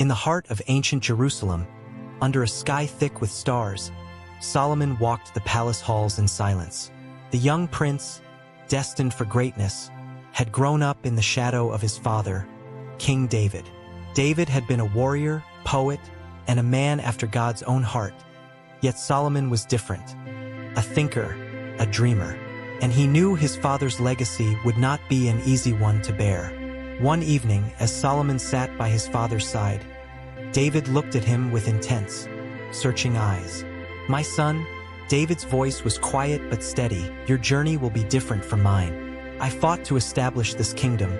In the heart of ancient Jerusalem, under a sky thick with stars, Solomon walked the palace halls in silence. The young prince, destined for greatness, had grown up in the shadow of his father, King David. David had been a warrior, poet, and a man after God's own heart. Yet Solomon was different, a thinker, a dreamer, and he knew his father's legacy would not be an easy one to bear. One evening, as Solomon sat by his father's side, David looked at him with intense, searching eyes. "My son," David's voice was quiet but steady, "your journey will be different from mine. I fought to establish this kingdom,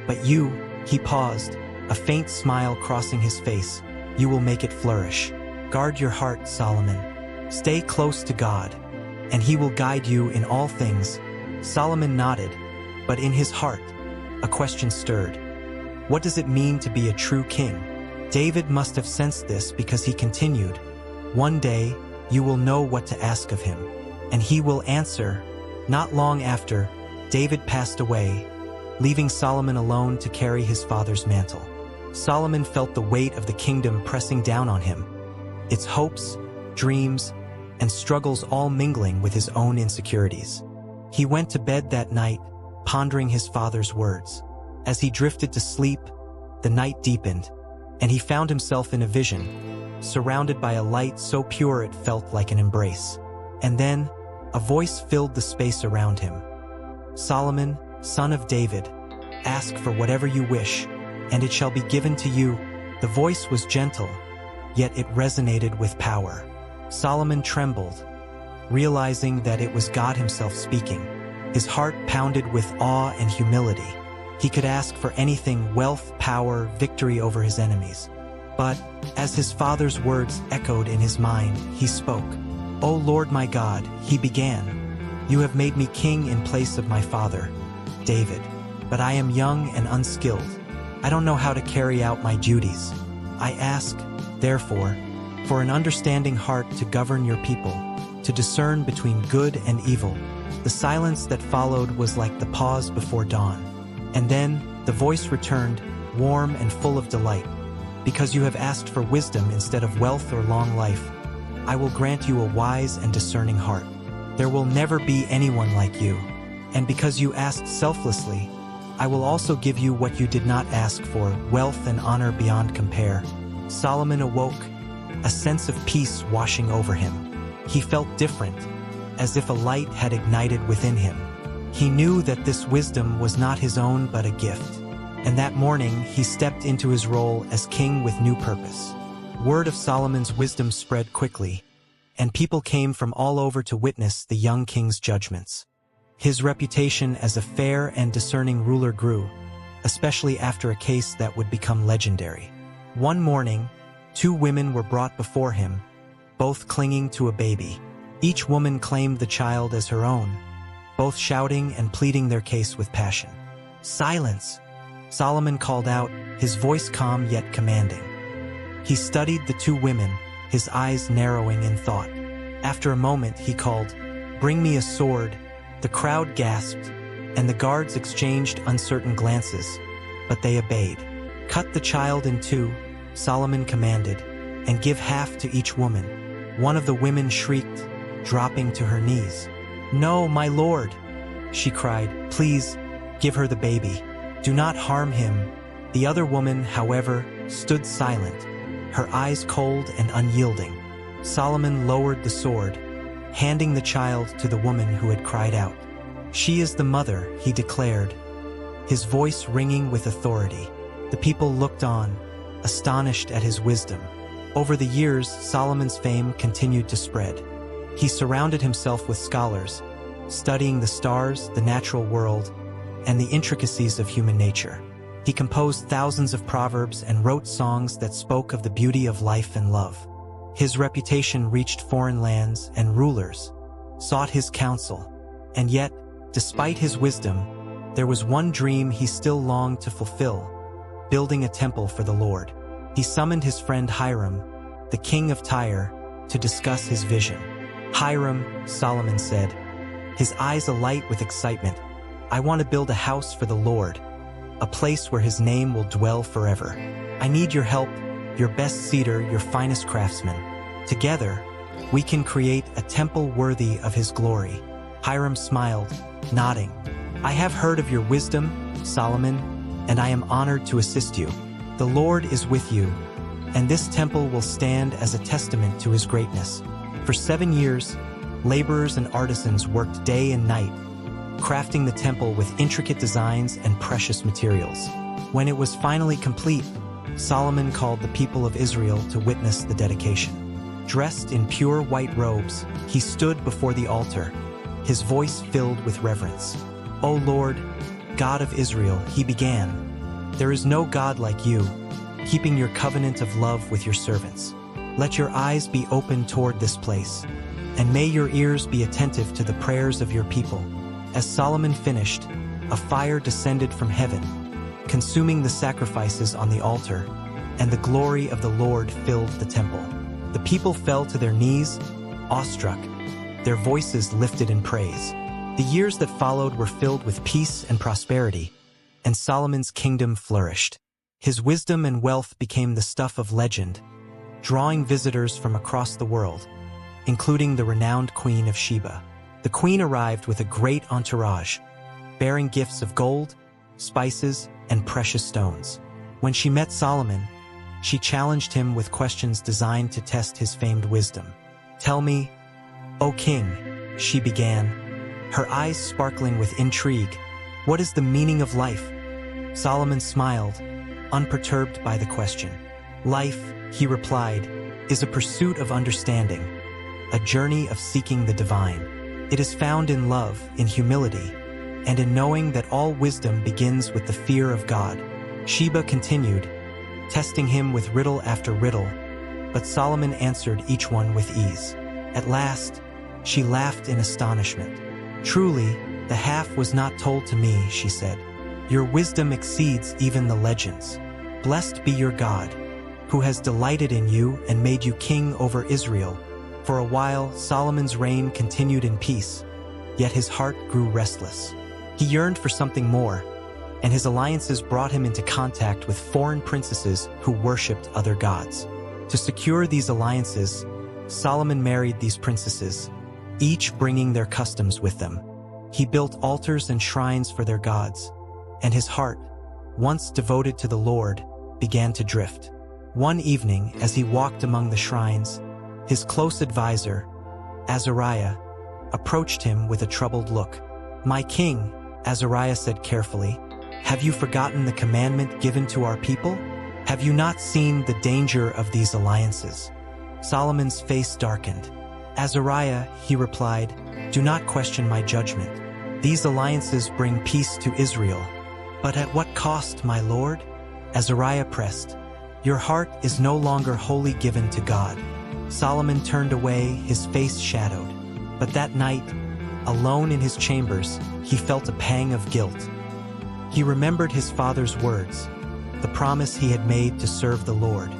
but you," he paused, a faint smile crossing his face, "you will make it flourish. Guard your heart, Solomon. Stay close to God, and he will guide you in all things." Solomon nodded, but in his heart, a question stirred. What does it mean to be a true king? David must have sensed this because he continued, "One day, you will know what to ask of him, and he will answer." Not long after, David passed away, leaving Solomon alone to carry his father's mantle. Solomon felt the weight of the kingdom pressing down on him, its hopes, dreams, and struggles all mingling with his own insecurities. He went to bed that night, pondering his father's words. As he drifted to sleep, the night deepened, and he found himself in a vision, surrounded by a light so pure it felt like an embrace. And then, a voice filled the space around him. "Solomon, son of David, ask for whatever you wish, and it shall be given to you." The voice was gentle, yet it resonated with power. Solomon trembled, realizing that it was God himself speaking. His heart pounded with awe and humility. He could ask for anything: wealth, power, victory over his enemies. But, as his father's words echoed in his mind, he spoke. "O Lord my God," he began, "you have made me king in place of my father, David. But I am young and unskilled. I don't know how to carry out my duties. I ask, therefore, for an understanding heart to govern your people, to discern between good and evil." The silence that followed was like the pause before dawn. And then, the voice returned, warm and full of delight. "Because you have asked for wisdom instead of wealth or long life, I will grant you a wise and discerning heart. There will never be anyone like you. And because you asked selflessly, I will also give you what you did not ask for, wealth and honor beyond compare." Solomon awoke, a sense of peace washing over him. He felt different, as if a light had ignited within him. He knew that this wisdom was not his own but a gift. And that morning, he stepped into his role as king with new purpose. Word of Solomon's wisdom spread quickly, and people came from all over to witness the young king's judgments. His reputation as a fair and discerning ruler grew, especially after a case that would become legendary. One morning, 2 women were brought before him, both clinging to a baby. Each woman claimed the child as her own, both shouting and pleading their case with passion. "Silence!" Solomon called out, his voice calm yet commanding. He studied the 2 women, his eyes narrowing in thought. After a moment, he called, "Bring me a sword." The crowd gasped, and the guards exchanged uncertain glances, but they obeyed. "Cut the child in 2, Solomon commanded, "and give half to each woman." One of the women shrieked, dropping to her knees. "No, my lord," she cried, "please, give her the baby. Do not harm him." The other woman, however, stood silent, her eyes cold and unyielding. Solomon lowered the sword, handing the child to the woman who had cried out. "She is the mother," he declared, his voice ringing with authority. The people looked on, astonished at his wisdom. Over the years, Solomon's fame continued to spread. He surrounded himself with scholars, studying the stars, the natural world, and the intricacies of human nature. He composed thousands of proverbs and wrote songs that spoke of the beauty of life and love. His reputation reached foreign lands, and rulers sought his counsel. And yet, despite his wisdom, there was one dream he still longed to fulfill: building a temple for the Lord. He summoned his friend Hiram, the king of Tyre, to discuss his vision. "Hiram," Solomon said, his eyes alight with excitement, "I want to build a house for the Lord, a place where his name will dwell forever. I need your help, your best cedar, your finest craftsmen. Together, we can create a temple worthy of his glory." Hiram smiled, nodding. "I have heard of your wisdom, Solomon, and I am honored to assist you. The Lord is with you, and this temple will stand as a testament to his greatness." For 7 years, laborers and artisans worked day and night, crafting the temple with intricate designs and precious materials. When it was finally complete, Solomon called the people of Israel to witness the dedication. Dressed in pure white robes, he stood before the altar, his voice filled with reverence. "O Lord, God of Israel," he began, "there is no God like you, keeping your covenant of love with your servants. Let your eyes be open toward this place, and may your ears be attentive to the prayers of your people." As Solomon finished, a fire descended from heaven, consuming the sacrifices on the altar, and the glory of the Lord filled the temple. The people fell to their knees, awestruck, their voices lifted in praise. The years that followed were filled with peace and prosperity, and Solomon's kingdom flourished. His wisdom and wealth became the stuff of legend, drawing visitors from across the world, including the renowned Queen of Sheba. The queen arrived with a great entourage, bearing gifts of gold, spices, and precious stones. When she met Solomon, she challenged him with questions designed to test his famed wisdom. "Tell me, O king," she began, her eyes sparkling with intrigue, "what is the meaning of life?" Solomon smiled, unperturbed by the question. "Life," he replied, "is a pursuit of understanding, a journey of seeking the divine. It is found in love, in humility, and in knowing that all wisdom begins with the fear of God." Sheba continued, testing him with riddle after riddle, but Solomon answered each one with ease. At last, she laughed in astonishment. "Truly, the half was not told to me," she said. "Your wisdom exceeds even the legends. Blessed be your God, who has delighted in you and made you king over Israel." For a while, Solomon's reign continued in peace, yet his heart grew restless. He yearned for something more, and his alliances brought him into contact with foreign princesses who worshipped other gods. To secure these alliances, Solomon married these princesses, each bringing their customs with them. He built altars and shrines for their gods, and his heart, once devoted to the Lord, began to drift. One evening, as he walked among the shrines, his close advisor, Azariah, approached him with a troubled look. "My king," Azariah said carefully, "have you forgotten the commandment given to our people? Have you not seen the danger of these alliances?" Solomon's face darkened. "Azariah," he replied, "do not question my judgment. These alliances bring peace to Israel. But at what cost, my lord?" Azariah pressed, "Your heart is no longer wholly given to God." Solomon turned away, his face shadowed. But that night, alone in his chambers, he felt a pang of guilt. He remembered his father's words, the promise he had made to serve the Lord.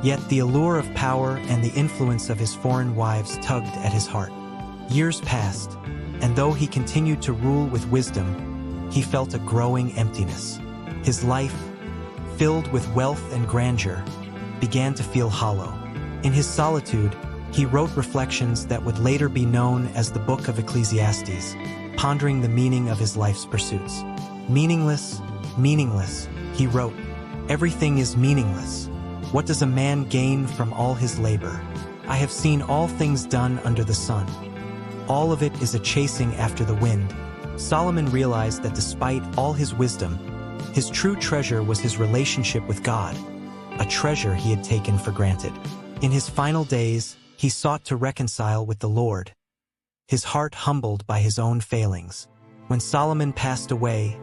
Yet the allure of power and the influence of his foreign wives tugged at his heart. Years passed, and though he continued to rule with wisdom, he felt a growing emptiness. His life, filled with wealth and grandeur, began to feel hollow. In his solitude, he wrote reflections that would later be known as the Book of Ecclesiastes, pondering the meaning of his life's pursuits. "Meaningless, meaningless," he wrote. "Everything is meaningless. What does a man gain from all his labor? I have seen all things done under the sun. All of it is a chasing after the wind." Solomon realized that despite all his wisdom, his true treasure was his relationship with God, a treasure he had taken for granted. In his final days, he sought to reconcile with the Lord, his heart humbled by his own failings. When Solomon passed away,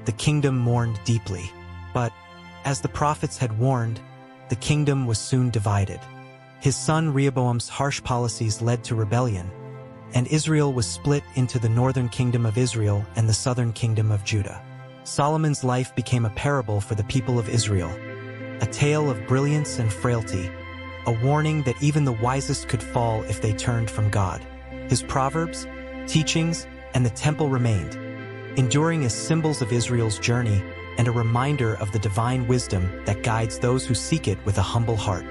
the kingdom mourned deeply. But, as the prophets had warned, the kingdom was soon divided. His son Rehoboam's harsh policies led to rebellion, and Israel was split into the northern kingdom of Israel and the southern kingdom of Judah. Solomon's life became a parable for the people of Israel, a tale of brilliance and frailty, a warning that even the wisest could fall if they turned from God. His proverbs, teachings, and the temple remained, enduring as symbols of Israel's journey and a reminder of the divine wisdom that guides those who seek it with a humble heart.